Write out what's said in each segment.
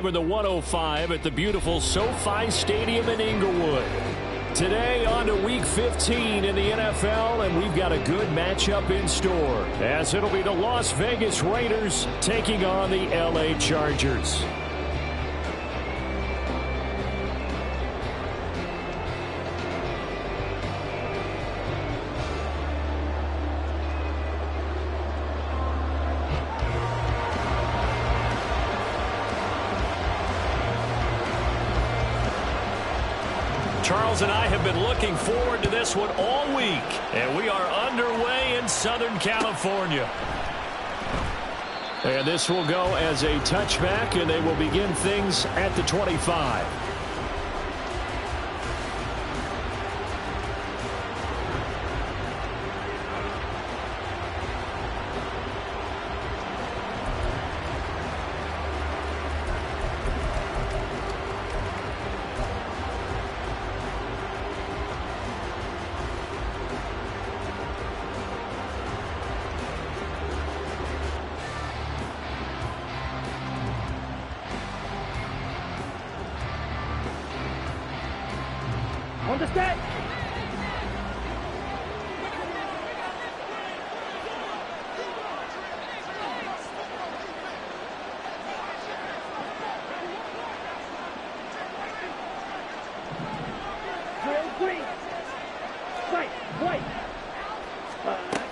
With the 105 at the beautiful SoFi Stadium in Inglewood. Today on to Week 15 in the NFL, and we've got a good matchup in store, as it'll be the Las Vegas Raiders taking on the LA Chargers. Charles and I have been looking forward to this one all week, and we are underway in Southern California. And this will go as a touchback, and they will begin things at the 25. Understand?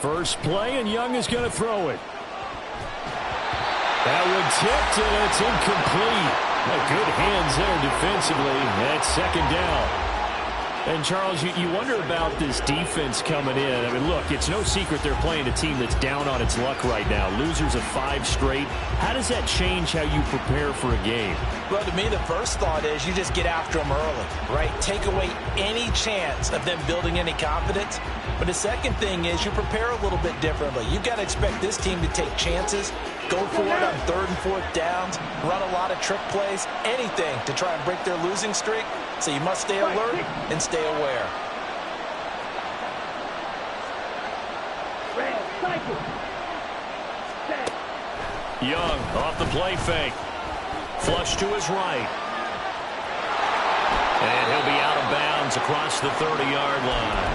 First play, and Young is going to throw it. That one tipped, and it's incomplete. Good hands there defensively. That's second down. And, Charles, you wonder about this defense coming in. I mean, look, it's no secret they're playing a team that's down on its luck right now. Losers of 5 straight. How does that change how you prepare for a game? Well, to me, the first thought is you just get after them early, right? Take away any chance of them building any confidence. But the second thing is you prepare a little bit differently. You've got to expect this team to take chances, go for it on 3rd and 4th downs, run a lot of trick plays, anything to try and break their losing streak. So you must stay alert and stay aware. Young off the play fake. Flush to his right. And he'll be out of bounds across the 30-yard line.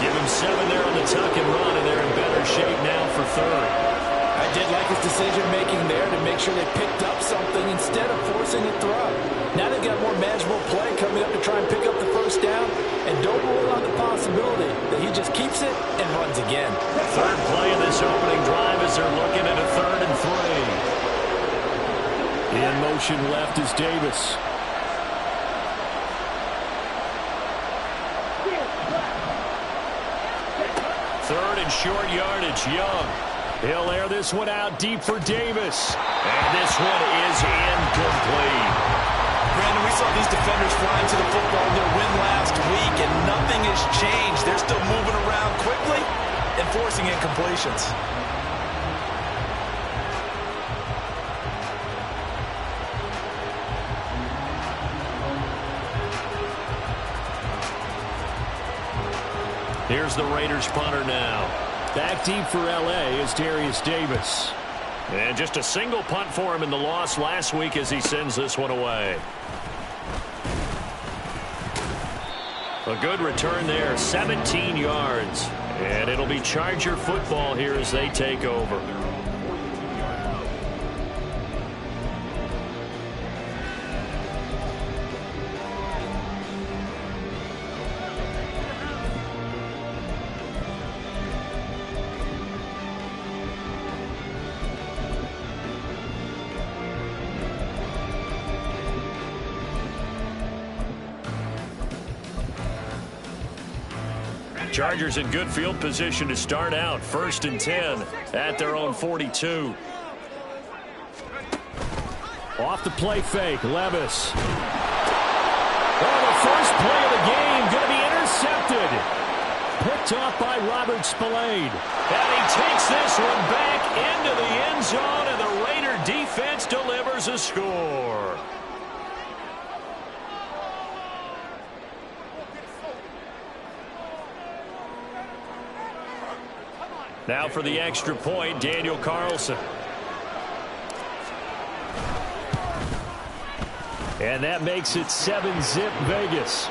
Give him 7 there on the tuck and run, and they're in better shape now for 3rd. I did like his decision-making there to make sure they picked up something instead of forcing a throw. Now they've got more manageable play coming up to try and pick up the first down, and don't rule out the possibility that he just keeps it and runs again. Third play of this opening drive as they're looking at a 3rd and 3. In motion left is Davis. Third and short yardage, Young. He'll air this one out deep for Davis. And this one is incomplete. Brandon, we saw these defenders flying to the football in their win last week, and nothing has changed. They're still moving around quickly and forcing incompletions. Here's the Raiders punter now. Back deep for LA is Darius Davis. And just a single punt for him in the loss last week as he sends this one away. A good return there, 17 yards. And it'll be Charger football here as they take over. Chargers in good field position to start out. 1st and 10 at their own 42. Off the play fake, Levis. Oh, the first play of the game going to be intercepted. Picked off by Robert Spillane. And he takes this one back into the end zone, and the Raider defense delivers a score. Now for the extra point, Daniel Carlson. And that makes it 7-zip Vegas.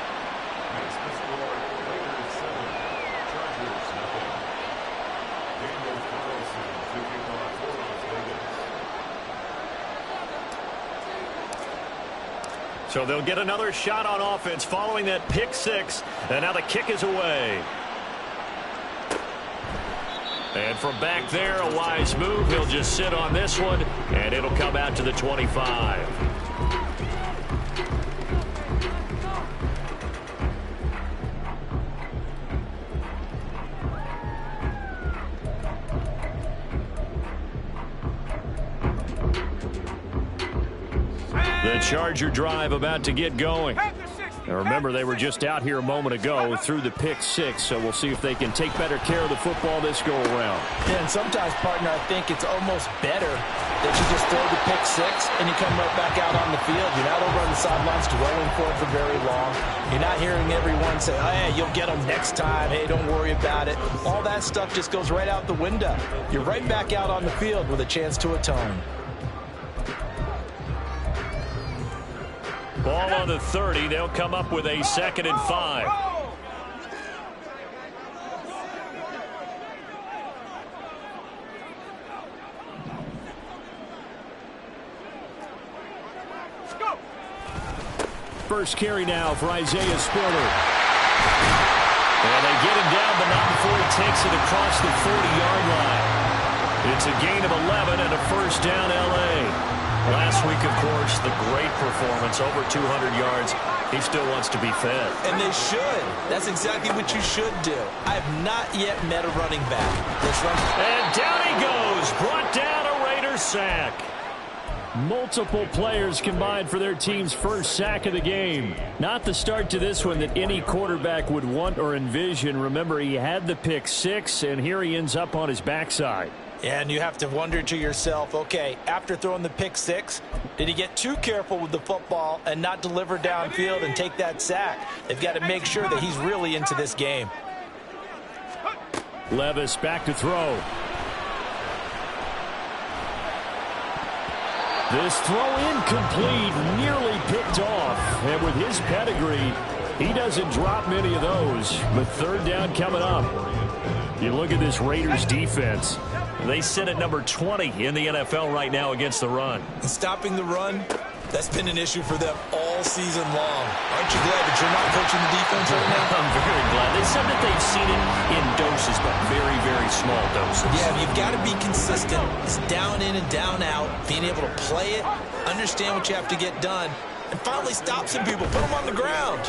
So they'll get another shot on offense following that pick six. And now the kick is away. And from back there, a wise move. He'll just sit on this one, and it'll come out to the 25. The Charger drive about to get going. Now remember, they were just out here a moment ago through the pick six, so we'll see if they can take better care of the football this go around. Yeah, and sometimes, partner, I think it's almost better that you just throw the pick six and you come right back out on the field. You're not over on the sidelines dwelling for it for very long. You're not hearing everyone say, oh, hey, you'll get them next time. Hey, don't worry about it. All that stuff just goes right out the window. You're right back out on the field with a chance to atone. Ball on the 30. They'll come up with a 2nd and 5. First carry now for Isaiah Spiller. And they get him down, but not before he takes it across the 40-yard line. It's a gain of 11 and a first down, L.A. Last week, of course, the great performance, over 200 yards. He still wants to be fed. And they should. That's exactly what you should do. I have not yet met a running back. And down he goes. Brought down, a Raider sack. Multiple players combined for their team's first sack of the game. Not the start to this one that any quarterback would want or envision. Remember, he had the pick six, and here he ends up on his backside. And you have to wonder to yourself, okay, after throwing the pick six, did he get too careful with the football and not deliver downfield and take that sack? They've got to make sure that he's really into this game. Levis back to throw. This throw incomplete, nearly picked off. And with his pedigree, he doesn't drop many of those. But third down coming up. You look at this Raiders defense. They sit at number 20 in the NFL right now against the run. And stopping the run, that's been an issue for them all season long. Aren't you glad that you're not coaching the defense right now? I'm very glad. They said that they've seen it in doses, but very, very small doses. Yeah, you've got to be consistent. It's down in and down out. Being able to play it, understand what you have to get done, and finally stop some people. Put them on the ground.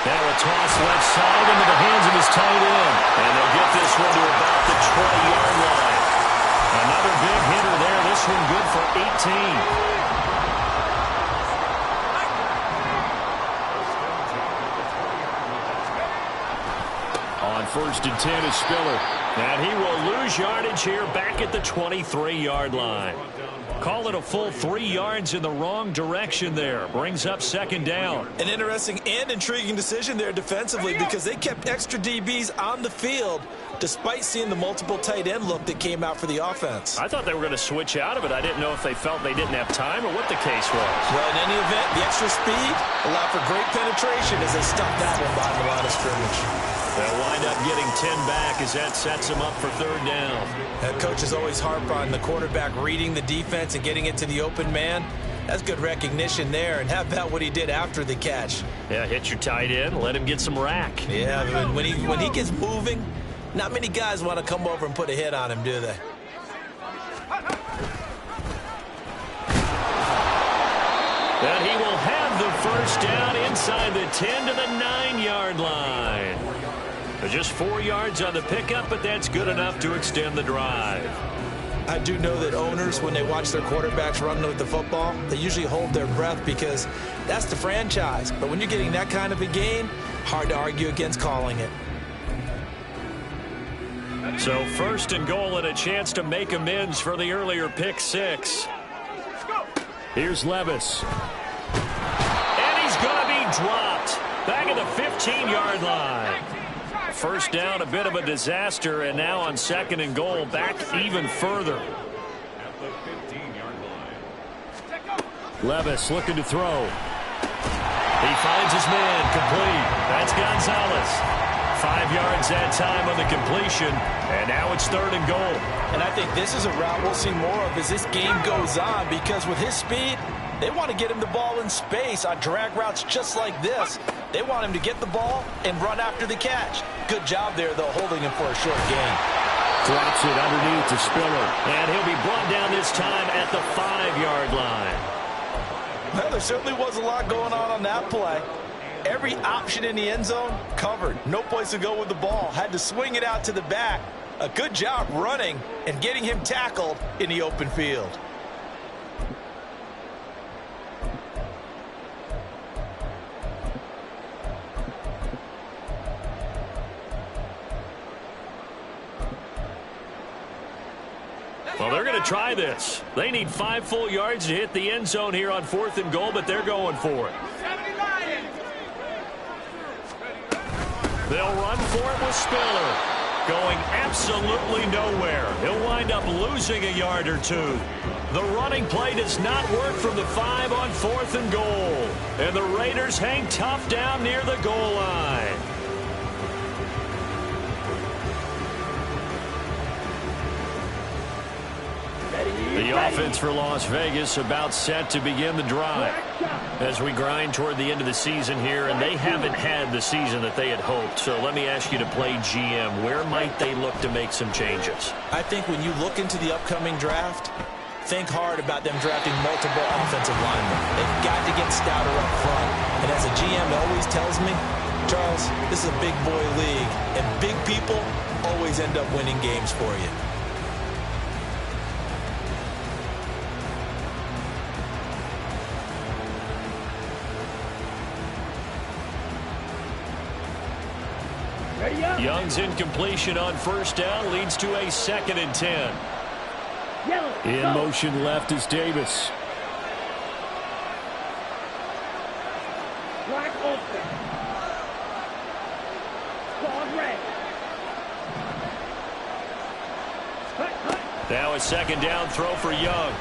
Now a toss left side into the hands of his tight end. And they'll get this one to about the 20-yard line. Another big hitter there. This one good for 18. On 1st and 10 is Spiller. And he will lose yardage here back at the 23-yard line. Call it a full 3 yards in the wrong direction there. Brings up 2nd down. An interesting and intriguing decision there defensively because they kept extra DBs on the field despite seeing the multiple tight end look that came out for the offense. I thought they were going to switch out of it. I didn't know if they felt they didn't have time or what the case was. Well, in any event, the extra speed allowed for great penetration as they stuffed that one behind the line of scrimmage. They'll wind up getting 10 back as that sets them up for 3rd down. That coaches always harp on the quarterback reading the defense and getting it to the open man. That's good recognition there. And how about what he did after the catch? Yeah, hit your tight end, let him get some rack. Yeah, when he gets moving, not many guys want to come over and put a hit on him, do they? And he will have the first down inside the 10 to the 9-yard line. Just 4 yards on the pickup, but that's good enough to extend the drive. I do know that owners, when they watch their quarterbacks run with the football, they usually hold their breath because that's the franchise. But when you're getting that kind of a gain, hard to argue against calling it. So 1st and goal and a chance to make amends for the earlier pick six. Here's Levis. And he's going to be dropped back at the 15-yard line. First down, a bit of a disaster, and now on 2nd and goal, back even further. At the 15-yard line. Levis looking to throw. He finds his man, complete. That's Gonzalez. 5 yards that time on the completion, and now it's 3rd and goal. And I think this is a route we'll see more of as this game goes on, because with his speed, they want to get him the ball in space on drag routes just like this. They want him to get the ball and run after the catch. Good job there, though, holding him for a short gain. Drops it underneath to Spiller, and he'll be brought down this time at the 5-yard line. Well, there certainly was a lot going on that play. Every option in the end zone covered. No place to go with the ball. Had to swing it out to the back. A good job running and getting him tackled in the open field. Well, they're going to try this. They need 5 full yards to hit the end zone here on 4th and goal, but they're going for it. They'll run for it with Spiller. Going absolutely nowhere. He'll wind up losing a yard or 2. The running play does not work from the 5 on 4th and goal. And the Raiders hang tough down near the goal line. The offense for Las Vegas about set to begin the drive as we grind toward the end of the season here, and they haven't had the season that they had hoped. So let me ask you to play GM. Where might they look to make some changes? I think when you look into the upcoming draft, think hard about them drafting multiple offensive linemen. They've got to get stouter up front. And as a GM always tells me, Charles, this is a big boy league, and big people always end up winning games for you. Young's incompletion on 1st down leads to a 2nd and 10. In motion left is Davis. Black open. Squad red. Now a 2nd down throw for Young.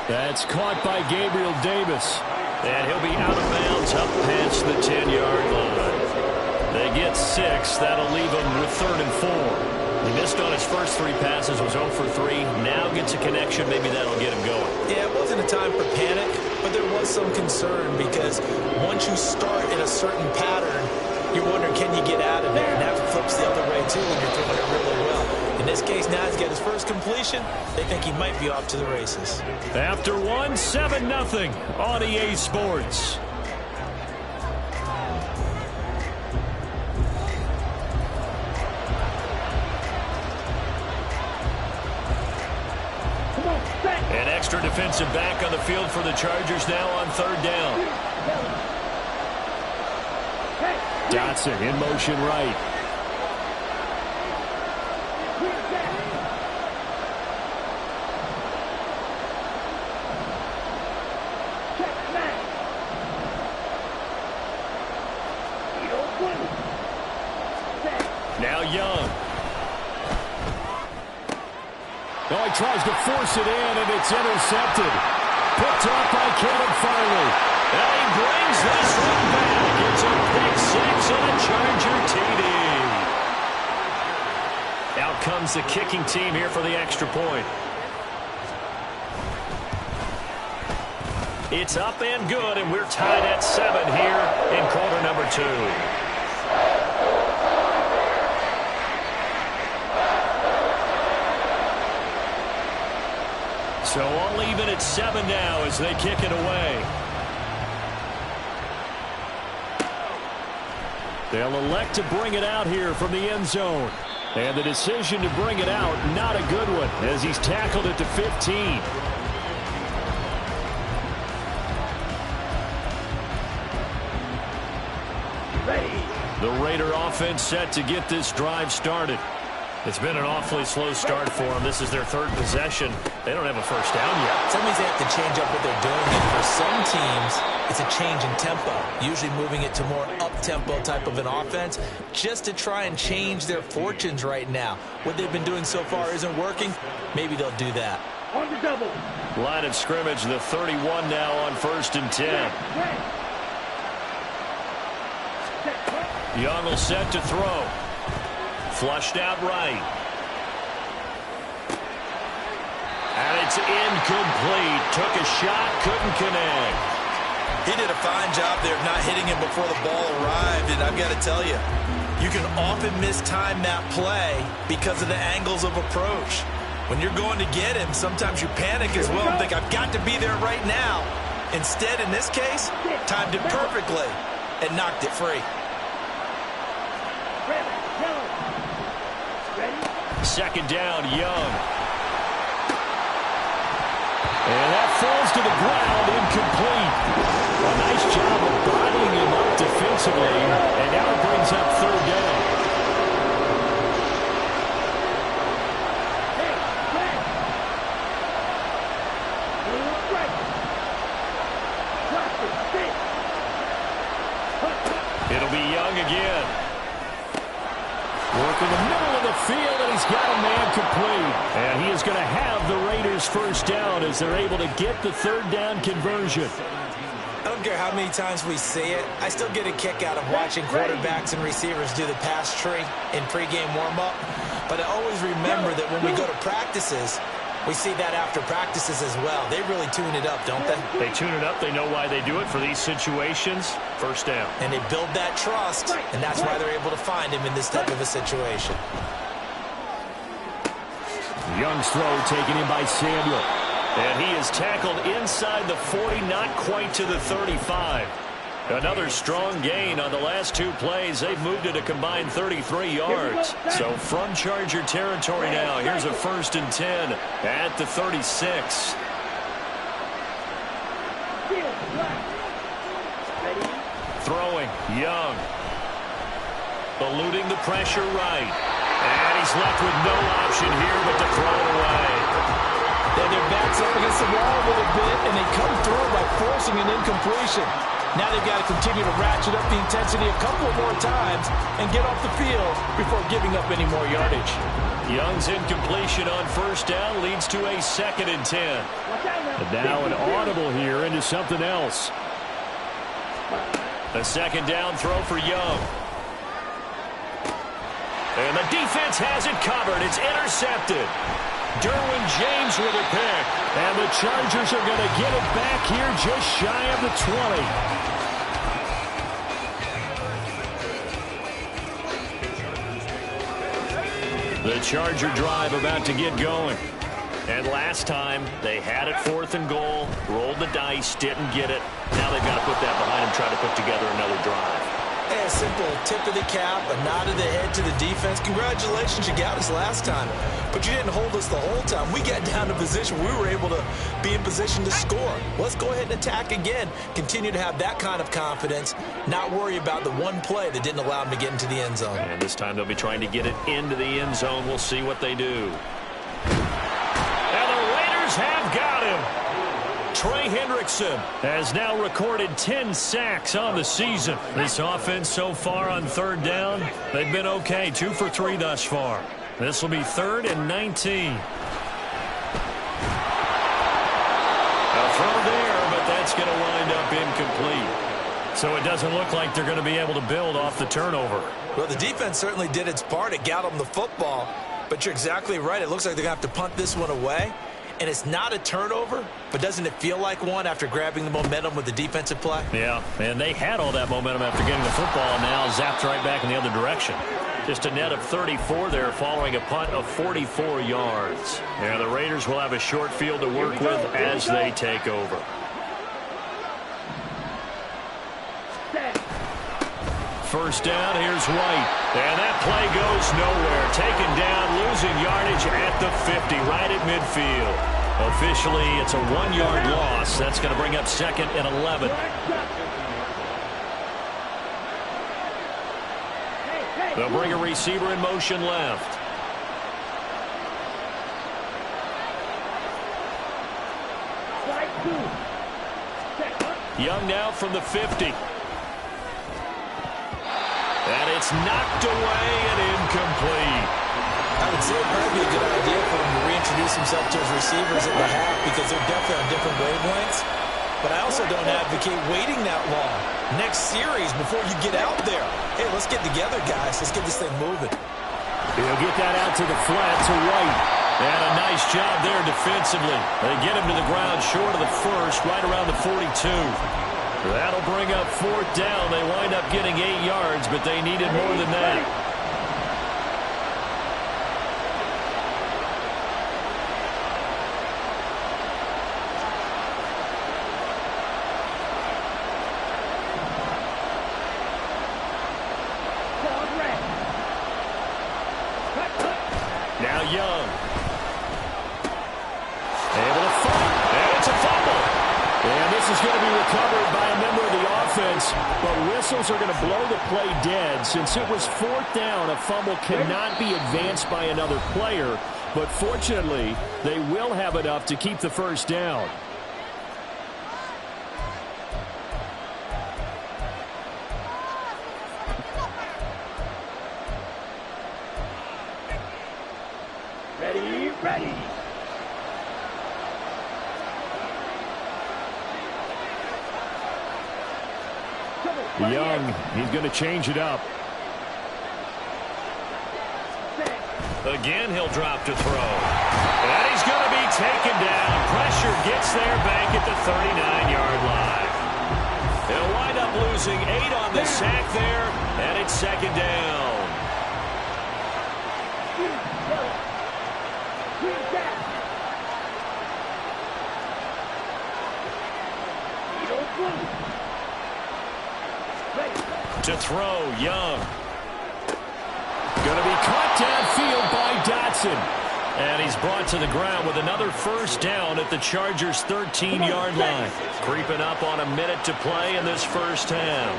That's caught by Gabriel Davis. And he'll be out of bounds up past the 10-yard line. They get 6. That'll leave him with 3rd and 4. He missed on his first 3 passes, was 0 for 3. Now gets a connection. Maybe that'll get him going. Yeah, it wasn't a time for panic, but there was some concern because once you start in a certain pattern, you're wondering, can you get out of there? And that flips the other way, too, when you're throwing it really well. In this case, now he's got his first completion. They think he might be off to the races. After 1, 7-0 on EA Sports. An extra defensive back on the field for the Chargers now on 3rd down. Dotson in motion right. Now Young. Oh, he tries to force it in, and it's intercepted. Picked up by Caleb Farley. And he brings this one back. It's a pick 6 and a Charger TD. Out comes the kicking team here for the extra point. It's up and good, and we're tied at 7 here in quarter number 2. So all even at 7 now as they kick it away. They'll elect to bring it out here from the end zone. And the decision to bring it out, not a good one, as he's tackled it to 15. The Raider offense set to get this drive started. It's been an awfully slow start for them. This is their 3rd possession. They don't have a first down yet. That means they have to change up what they're doing. And for some teams, it's a change in tempo, usually moving it to more up-tempo type of an offense just to try and change their fortunes right now. What they've been doing so far isn't working. Maybe they'll do that. On the double. Line of scrimmage, the 31 now on 1st and 10. Young will set to throw. Flushed out right. And it's incomplete. Took a shot, couldn't connect. He did a fine job there of not hitting him before the ball arrived, and I've got to tell you, you can often mistime that play because of the angles of approach. When you're going to get him, sometimes you panic as well and think, I've got to be there right now. Instead, in this case, timed it perfectly and knocked it free. Second down, Young. And that falls to the ground, incomplete. A nice job of bodying him up defensively, and now it brings up 3rd down. It'll be Young again. Working the middle of the field, and he's got a man complete. And he is going to have the Raiders' 1st down as they're able to get the 3rd down conversion. I don't care how many times we see it. I still get a kick out of watching quarterbacks and receivers do the pass tree in pregame warm-up. But I always remember that when we go to practices, we see that after practices as well. They really tune it up, don't they? They tune it up. They know why they do it for these situations. 1st down. And they build that trust, and that's why they're able to find him in this type of a situation. Young's throw taken in by Samuel. And he is tackled inside the 40, not quite to the 35. Another strong gain on the last 2 plays. They've moved it a combined 33 yards. So from Charger territory now, here's a 1st and 10 at the 36. Throwing, Young. Eluding the pressure right. And he's left with no option here but to throw it away. And their backs up against the wall a little bit, and they come through by forcing an incompletion. Now they've got to continue to ratchet up the intensity a couple more times and get off the field before giving up any more yardage. Young's incompletion on 1st down leads to a 2nd and 10. And now an audible here into something else. A 2nd down throw for Young. And the defense has it covered. It's intercepted. Derwin James with a pick. And the Chargers are going to get it back here just shy of the 20. The Charger drive about to get going. And last time, they had it 4th and goal, rolled the dice, didn't get it. Now they've got to put that behind them, try to put together another drive. Hey, a simple tip of the cap, a nod of the head to the defense. Congratulations, you got us last time. But you didn't hold us the whole time. We got down to position. We were able to be in position to score. Let's go ahead and attack again. Continue to have that kind of confidence, not worry about the one play that didn't allow them to get into the end zone. And this time they'll be trying to get it into the end zone. We'll see what they do. And the Raiders have got him. Trey Hendrickson has now recorded 10 sacks on the season. This offense so far on 3rd down, they've been okay. 2 for 3 thus far. This will be 3rd and 19. A throw there, but that's going to wind up incomplete. So it doesn't look like they're going to be able to build off the turnover. Well, the defense certainly did its part. It got them the football. But you're exactly right. It looks like they're going to have to punt this one away. And it's not a turnover, but doesn't it feel like one after grabbing the momentum with the defensive play? Yeah, and they had all that momentum after getting the football, and now zapped right back in the other direction. Just a net of 34 there following a punt of 44 yards. And the Raiders will have a short field to work with as they take over. First down, here's White. And that play goes nowhere. Taken down, losing yardage at the 50, right at midfield. Officially, it's a 1-yard loss. That's going to bring up 2nd and 11. They'll bring a receiver in motion left. Young now from the 50. And it's knocked away and incomplete. I would say it might be a good idea for him to reintroduce himself to his receivers at the half because they're definitely on different wavelengths. But I also don't advocate waiting that long. Next series before you get out there. Hey, let's get together, guys. Let's get this thing moving. He'll get that out to the flat to White. And a nice job there defensively. They get him to the ground short of the first, right around the 42. That'll bring up 4th down. They wind up getting 8 yards, but they needed more than that. Now Young. Able to fight. And it's a fumble. And this is going to be recovered by a member of the offense. But whistles are going to blow the play dead. Since it was 4th down, a fumble cannot be advanced by another player. But fortunately, they will have enough to keep the first down. Ready. Young, he's going to change it up. Again, he'll drop to throw. And he's going to be taken down. Pressure gets there back at the 39-yard line. He'll wind up losing 8 on the sack there, and it's 2nd down. To throw, Young. Going to be caught downfield by Dotson. And he's brought to the ground with another first down at the Chargers' 13-yard line. Creeping up on a minute to play in this first half.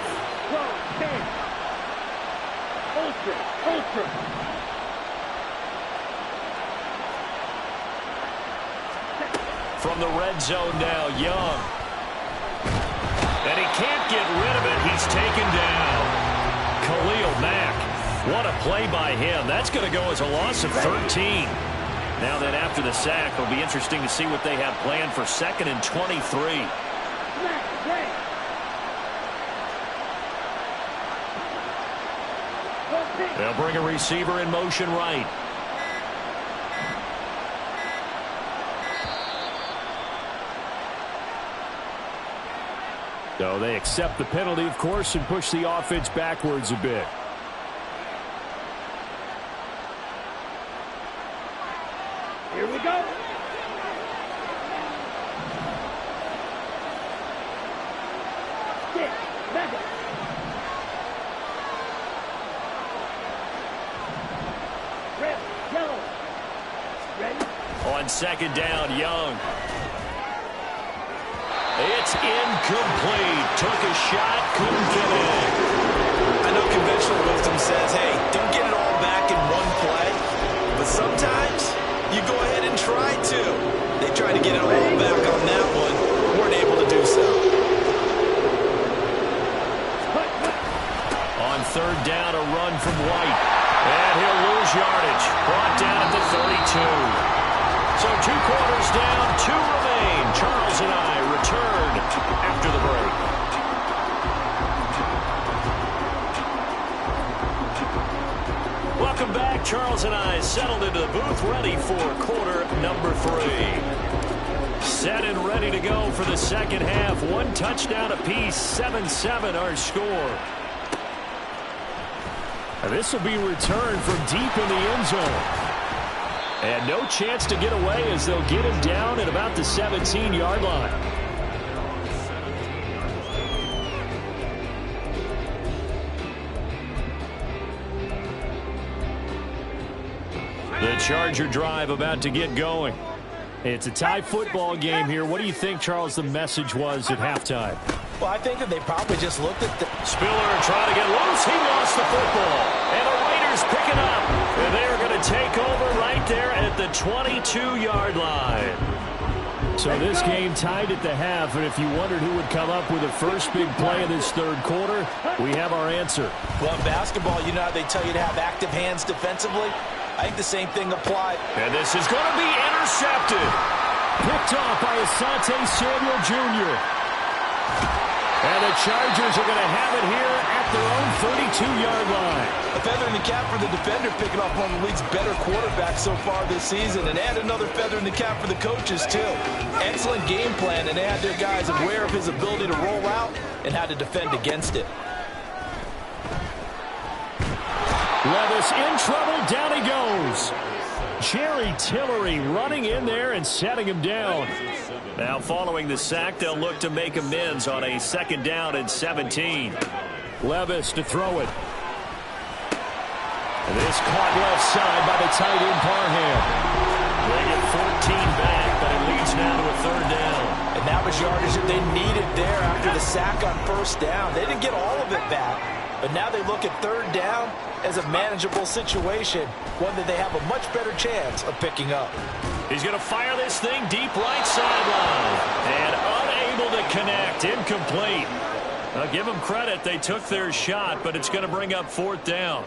From the red zone now, Young. And he can't get rid of it. He's taken down. Khalil Mack. What a play by him. That's going to go as a loss of 13. Now then, after the sack, it'll be interesting to see what they have planned for 2nd and 23. They'll bring a receiver in motion right. So they accept the penalty, of course, and push the offense backwards a bit. Here we go. Red, yellow. Ready? On 2nd down, Young. It's incomplete. Took a shot, couldn't get it. I know conventional wisdom says, hey, don't get it all back in one play. But sometimes you go ahead and try to. They tried to get it all back on that one. Weren't able to do so. On 3rd down, a run from White. And he'll lose yardage. Brought down at the 32. So 2 quarters down, 2 remain. Charles and I return after the break. Welcome back. Charles and I settled into the booth, ready for quarter number 3. Set and ready to go for the second half. 1 touchdown apiece, 7-7 our score. And this will be returned from deep in the end zone. And no chance to get away as they'll get him down at about the 17-yard line. The Charger drive about to get going. It's a tie football game here. What do you think, Charles, the message was at halftime? Well, I think that they probably just looked at the... Spiller trying to get loose. He lost the football. And the Raiders pick it up. And they are going to take over right there at the 22-yard line. So this game tied at the half, and if you wondered who would come up with the first big play of this third quarter, we have our answer. Well, in basketball, you know how they tell you to have active hands defensively? I think the same thing applied. And this is going to be intercepted. Picked off by Asante Samuel Jr. And the Chargers are going to have it here at their own 32-yard line. A feather in the cap for the defender, picking off one of the league's better quarterbacks so far this season. And add another feather in the cap for the coaches, too. Excellent game plan, and they had their guys aware of his ability to roll out and how to defend against it. Levis in trouble. Down he goes. Jerry Tillery running in there and setting him down. Now following the sack, they'll look to make amends on a 2nd down and 17. Levis to throw it. And this caught left side by the tight end Parham. They get 14 back, but it leads now to a 3rd down. And that was yardage that they needed there after the sack on 1st down. They didn't get all of it back, but now they look at 3rd down as a manageable situation, one that they have a much better chance of picking up. He's going to fire this thing deep right sideline. And unable to connect. Incomplete. I'll give them credit. They took their shot, but it's going to bring up 4th down.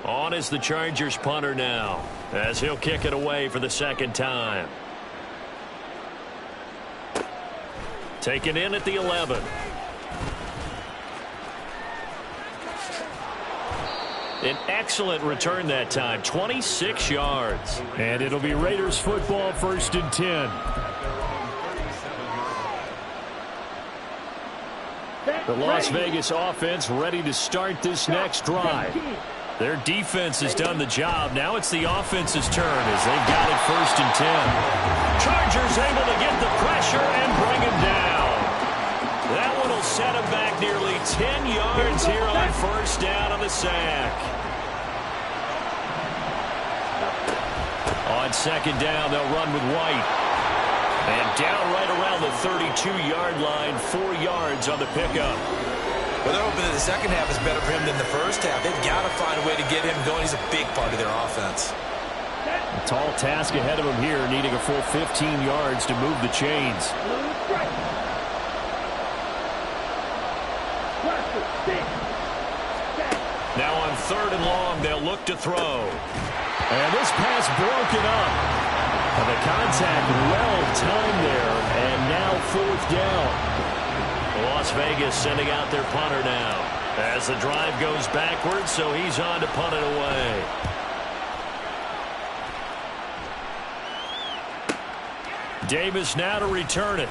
On is the Chargers punter now, as he'll kick it away for the 2nd time. Taken in at the 11. An excellent return that time, 26 yards. And it'll be Raiders football, 1st and 10. The Las Vegas offense ready to start this next drive. Their defense has done the job. Now it's the offense's turn as they've got it 1st and 10. Chargers able to get the pressure and bring him down. That one will set him back nearly 10 yards here on 1st down on the sack. On 2nd down, they'll run with White. And down right around the 32-yard line, 4 yards on the pickup. Well, they're hoping that the second half is better for him than the first half. They've got to find a way to get him going. He's a big part of their offense. A tall task ahead of him here, needing a full 15 yards to move the chains. Now on 3rd and long, they'll look to throw. And this pass broken up. And the contact well timed there, and now 4th down. Las Vegas sending out their punter now as the drive goes backwards, so he's on to punt it away. Davis now to return it.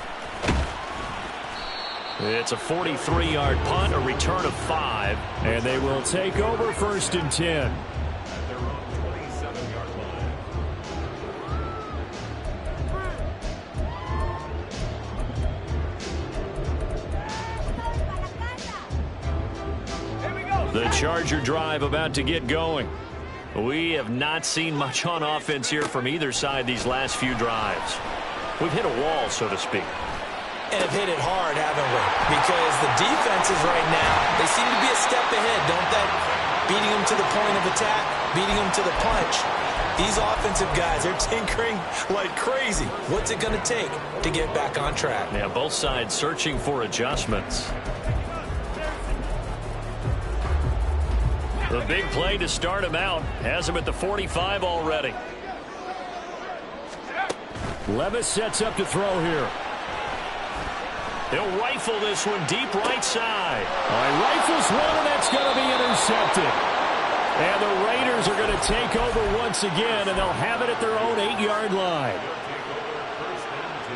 It's a 43-yard punt, a return of 5, and they will take over 1st and 10. The Charger drive about to get going. We have not seen much on offense here from either side these last few drives. We've hit a wall, so to speak. And have hit it hard, haven't we? Because the defenses right now, they seem to be a step ahead, don't they? Beating them to the point of attack, beating them to the punch. These offensive guys, they're tinkering like crazy. What's it going to take to get back on track? Yeah, both sides searching for adjustments. The big play to start him out has him at the 45 already. Levis sets up to throw here. He'll rifle this one deep right side. Rifles one, and that's going to be intercepted. And the Raiders are going to take over once again, and they'll have it at their own 8-yard line.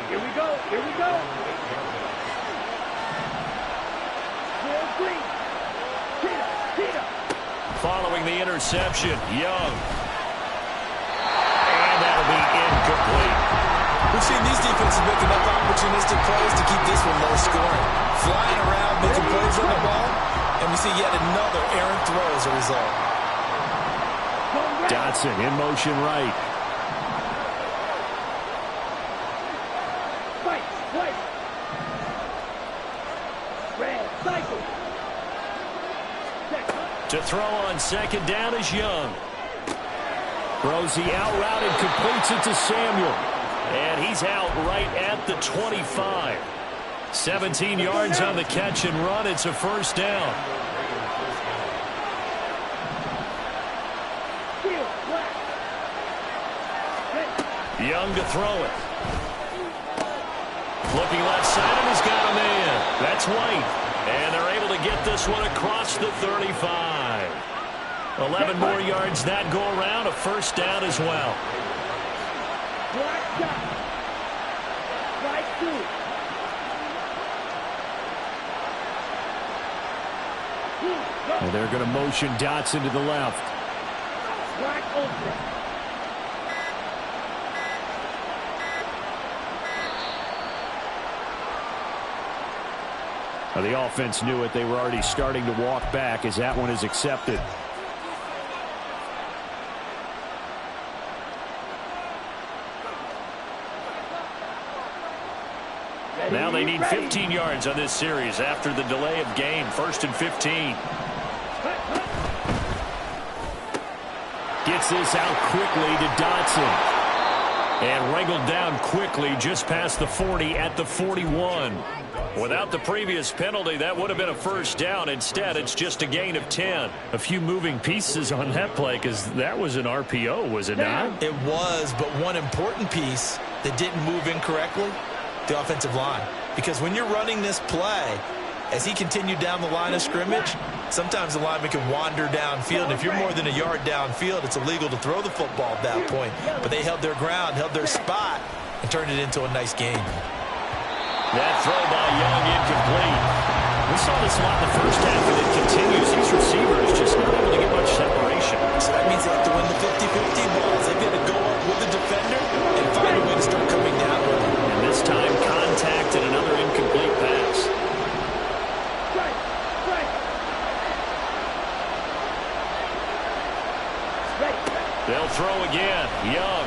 Here we go. Here we go. Following the interception, Young. And that'll be incomplete. We've seen these defenses make enough opportunistic plays to keep this one low scoring. Flying around, making plays on the ball, and we see yet another errant throw as a result. Dotson in motion right. Fight. Red, cycle. To throw on 2nd down is Young. Throws the out route and completes it to Samuel. And he's out right at the 25. 17 yards on the catch and run. It's a 1st down. Young to throw it. Looking left side, and he's got a man. That's White. And they're able to get this one across the 35. 11 more yards that go around, a first down as well. Black shot. Strike two. And they're going to motion Dotson to the left. Black open. Well, the offense knew it. They were already starting to walk back as that one is accepted. Now they need 15 yards on this series after the delay of game. 1st and 15. Gets this out quickly to Dotson. And wrangled down quickly just past the 40 at the 41. Without the previous penalty, that would have been a first down. Instead, it's just a gain of 10. A few moving pieces on that play because that was an RPO, was it not? It was, but one important piece that didn't move incorrectly, the offensive line. Because when you're running this play, as he continued down the line of scrimmage, sometimes the lineman can wander downfield. And if you're more than a yard downfield, it's illegal to throw the football at that point. But they held their ground, held their spot, and turned it into a nice game. That throw by Young incomplete. We saw this a lot in the first half, and it continues. These receivers just not able to get much separation. So that means they have to win the 50-50 balls. They've got to go up with the defender and find a way to start coming down with him. And this time, contact and another incomplete pass. Strike. Strike. Strike. They'll throw again. Young.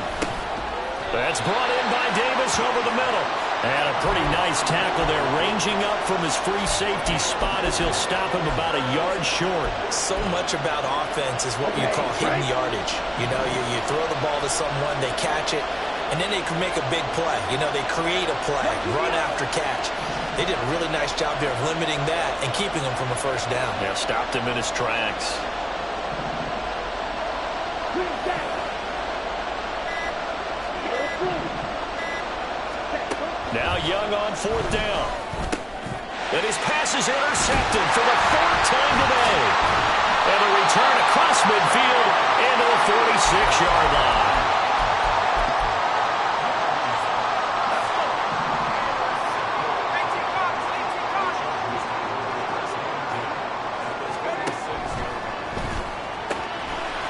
That's brought in by Davis over the middle. And a pretty nice tackle there, ranging up from his free safety spot as he'll stop him about a yard short. So much about offense is what you call hidden yardage. You know, you throw the ball to someone, they catch it, and then they can make a big play. You know, they create a play, run after catch. They did a really nice job there of limiting that and keeping him from a first down. Yeah, stopped him in his tracks. Now Young on 4th down. And his pass is intercepted for the 4th time today. And a return across midfield into the 46-yard line.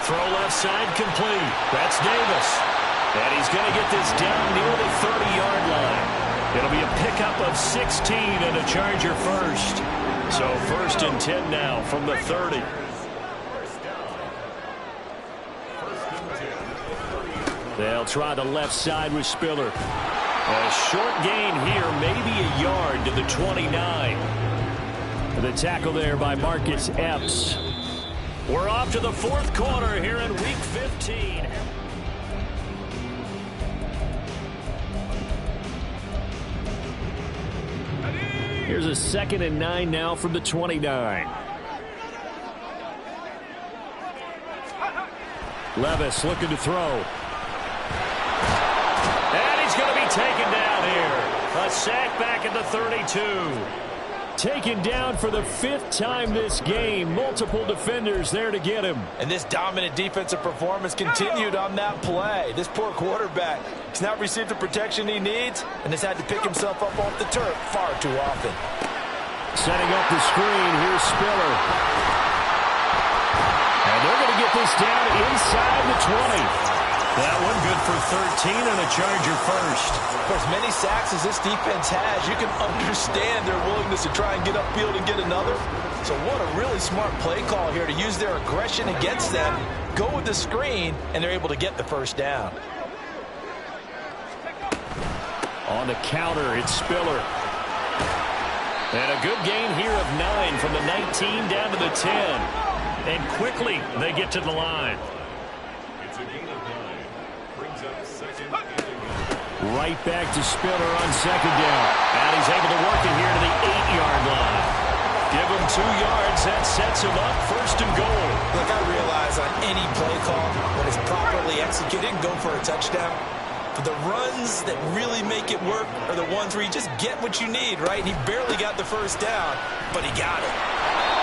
Throw left side complete. That's Davis. And he's going to get this down near the 30-yard line. It'll be a pickup of 16 and a Charger first. So 1st and 10 now from the 30. They'll try the left side with Spiller. A short gain here, maybe a yard to the 29. The tackle there by Marcus Epps. We're off to the 4th quarter here in Week 15. Here's a 2nd and 9 now from the 29. Levis looking to throw. And he's going to be taken down here. A sack back at the 32. Taken down for the 5th time this game. Multiple defenders there to get him. And this dominant defensive performance continued on that play. This poor quarterback has not received the protection he needs and has had to pick himself up off the turf far too often. Setting up the screen. Here's Spiller. And they're going to get this down inside the 20. That one good for 13 and a Charger first. For as many sacks as this defense has, you can understand their willingness to try and get upfield and get another. So what a really smart play call here to use their aggression against them, go with the screen, and they're able to get the first down. On the counter, it's Spiller. And a good gain here of 9 from the 19 down to the 10. And quickly, they get to the line. Right back to Spiller on 2nd down. And he's able to work it here to the 8-yard line. Give him 2 yards. That sets him up 1st and goal. Look, I realize on any play call, when it's properly executed, go for a touchdown. But the runs that really make it work are the ones where you just get what you need, right? He barely got the first down, but he got it.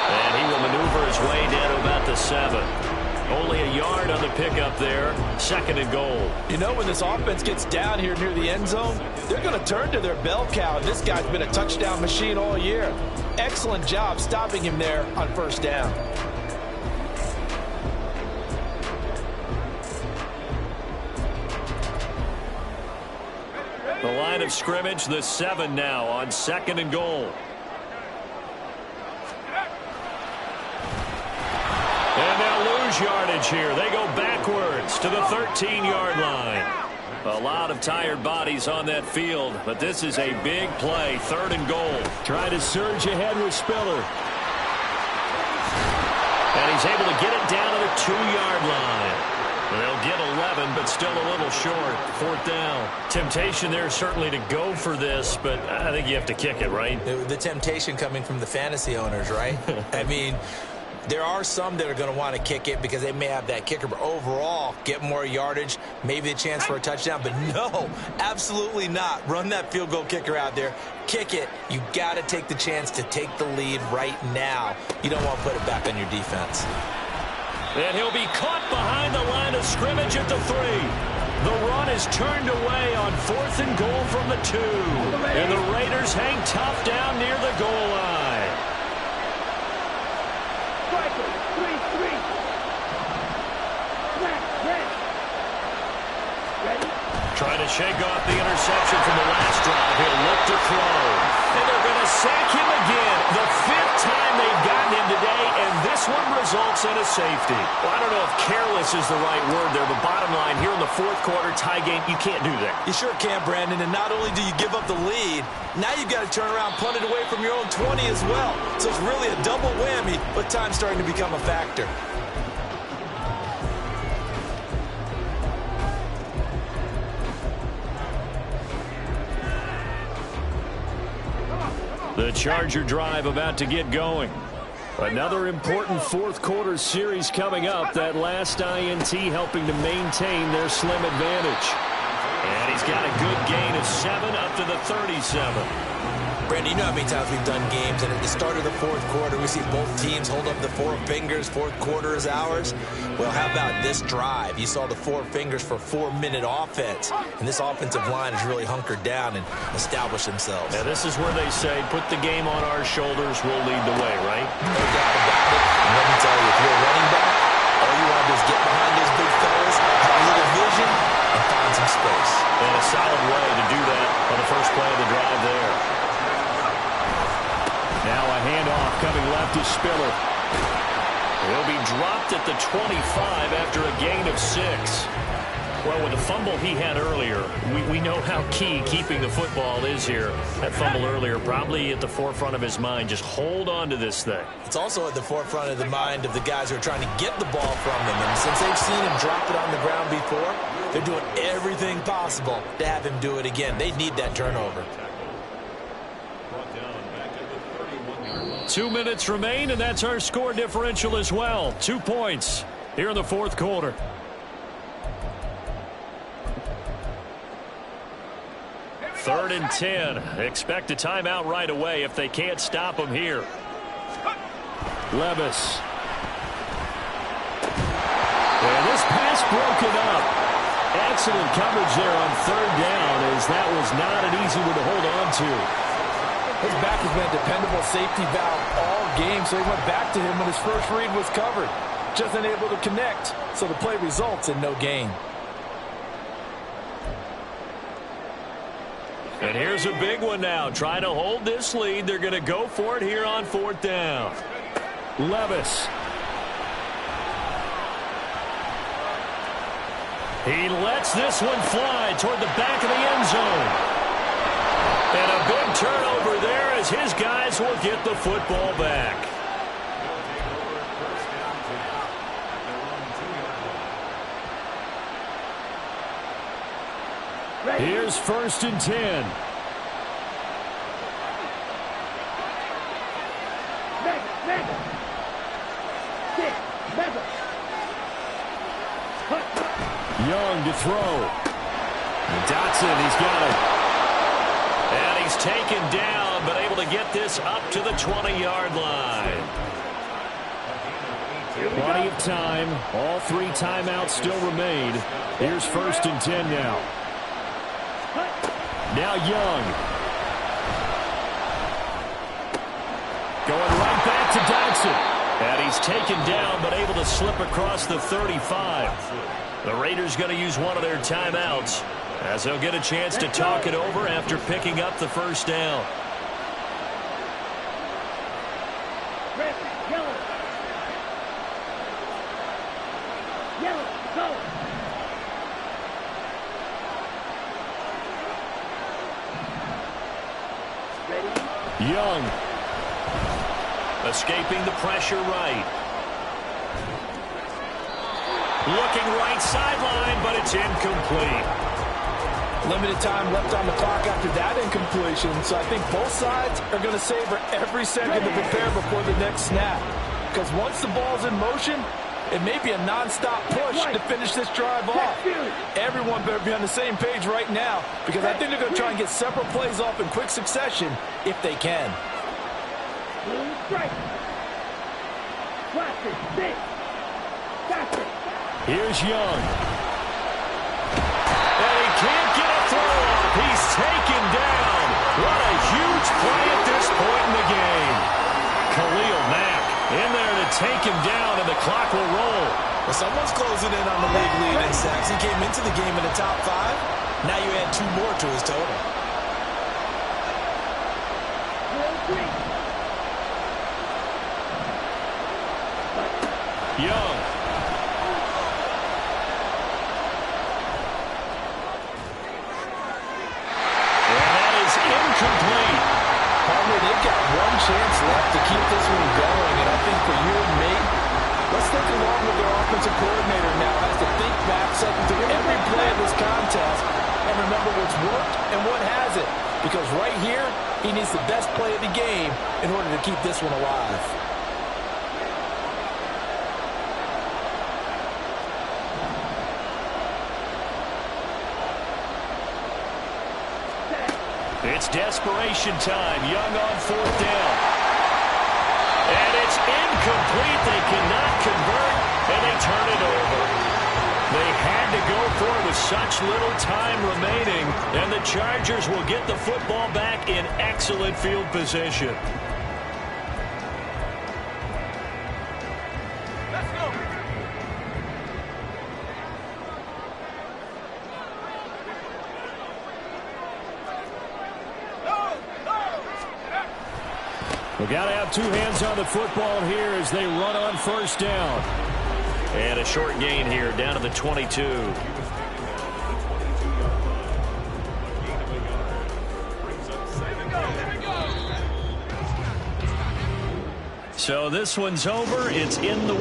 And he will maneuver his way down to about the 7. Only a yard on the pickup there. 2nd and goal. You know, when this offense gets down here near the end zone, they're going to turn to their bell cow. And this guy's been a touchdown machine all year. Excellent job stopping him there on first down. The line of scrimmage, the 7 now on 2nd and goal. And they'll lose yardage here. They go backwards to the 13-yard line. A lot of tired bodies on that field, but this is a big play. 3rd and goal. Trying to surge ahead with Spiller. And he's able to get it down to the 2-yard line. They'll get 11, but still a little short. 4th down. Temptation there certainly to go for this, but I think you have to kick it, right? The temptation coming from the fantasy owners, right? I mean, there are some that are going to want to kick it because they may have that kicker, but overall, get more yardage, maybe a chance for a touchdown. But no, absolutely not. Run that field goal kicker out there. Kick it. You got to take the chance to take the lead right now. You don't want to put it back on your defense. And he'll be caught behind the line of scrimmage at the 3. The run is turned away on 4th and goal from the 2. And the Raiders hang tough down near the goal line. Striker, 3-3. Snap, red. Ready? Trying to shake off the interception from the last drive. He'll look to throw. And they're going to sack him again. The 5th time they've gotten him today, and this one results in a safety. Well, I don't know if careless is the right word there, but bottom line, here in the 4th quarter, tie game, you can't do that. You sure can, Brandon, and not only do you give up the lead, now you've got to turn around, punt it away from your own 20 as well. So it's really a double whammy, but time's starting to become a factor. The Charger drive about to get going. Another important 4th quarter series coming up. That last INT helping to maintain their slim advantage. And he's got a good gain of 7 up to the 37. Brandon, you know how many times we've done games, and at the start of the 4th quarter, we see both teams hold up the 4 fingers. 4th quarter is ours. Well, how about this drive? You saw the 4 fingers for 4-minute offense, and this offensive line has really hunkered down and established themselves. Now, this is where they say, put the game on our shoulders, we'll lead the way, right? No doubt about it. And let me tell you, if you're a running back, all you want to do is get behind those big fellas, have a little vision, and find some space. And a solid way to do that on the first play of the drive there. Now a handoff coming left to Spiller. He'll be dropped at the 25 after a gain of 6. Well, with the fumble he had earlier, we know how key keeping the football is here. That fumble earlier probably at the forefront of his mind. Just hold on to this thing. It's also at the forefront of the mind of the guys who are trying to get the ball from him. And since they've seen him drop it on the ground before, they're doing everything possible to have him do it again. They need that turnover. 2 minutes remain, and that's our score differential as well. 2 points here in the 4th quarter. Third and 10. Expect a timeout right away if they can't stop him here. Levis. And this pass broken up. Excellent coverage there on 3rd down, as that was not an easy one to hold on to. His back has been a dependable safety valve all game, so he went back to him when his first read was covered. Just unable to connect, so the play results in no gain. And here's a big one now. Trying to hold this lead. They're going to go for it here on 4th down. Levis. He lets this one fly toward the back of the end zone. And a big turnover there as his guys will get the football back. Here's 1st and 10. Young to throw. Dotson, he's got it. And he's taken down, but able to get this up to the 20-yard line. Plenty of time. All 3 timeouts still remain. Here's 1st and 10 now. Now Young. Going right back to Dotson. And he's taken down, but able to slip across the 35. The Raiders going to use one of their timeouts, as they'll get a chance to talk it over after picking up the 1st down. Go. Young. Escaping the pressure right. Looking right sideline, but it's incomplete. Limited time left on the clock after that incompletion, so I think both sides are going to savor every second to prepare before the next snap. Because once the ball's in motion, it may be a non-stop push to finish this drive off. Everyone better be on the same page right now, because I think they're going to try and get several plays off in quick succession if they can. Here's Young. And he can't get a throw off. He's taken down. What a huge play at this point in the game. Khalil Mack in there to take him down, and the clock will roll. Well, someone's closing in on the league lead in sacks. He came into the game in the top 5. Now you add 2 more to his total. Young. And that is incomplete. Partner, they've got one chance left to keep this one going, and I think for you and me, let's think along with their offensive coordinator now has to think back, cycle through every play of this contest, and remember what's worked and what hasn't. Because right here, he needs the best play of the game in order to keep this one alive. It's desperation time. Young on 4th down. And it's incomplete. They cannot convert, and they turn it over. They had to go for it with such little time remaining, and the Chargers will get the football back in excellent field position. Let's go. We've got to have 2 hands on the football here as they run on 1st down. And a short gain here down to the 22. So this one's over. It's in the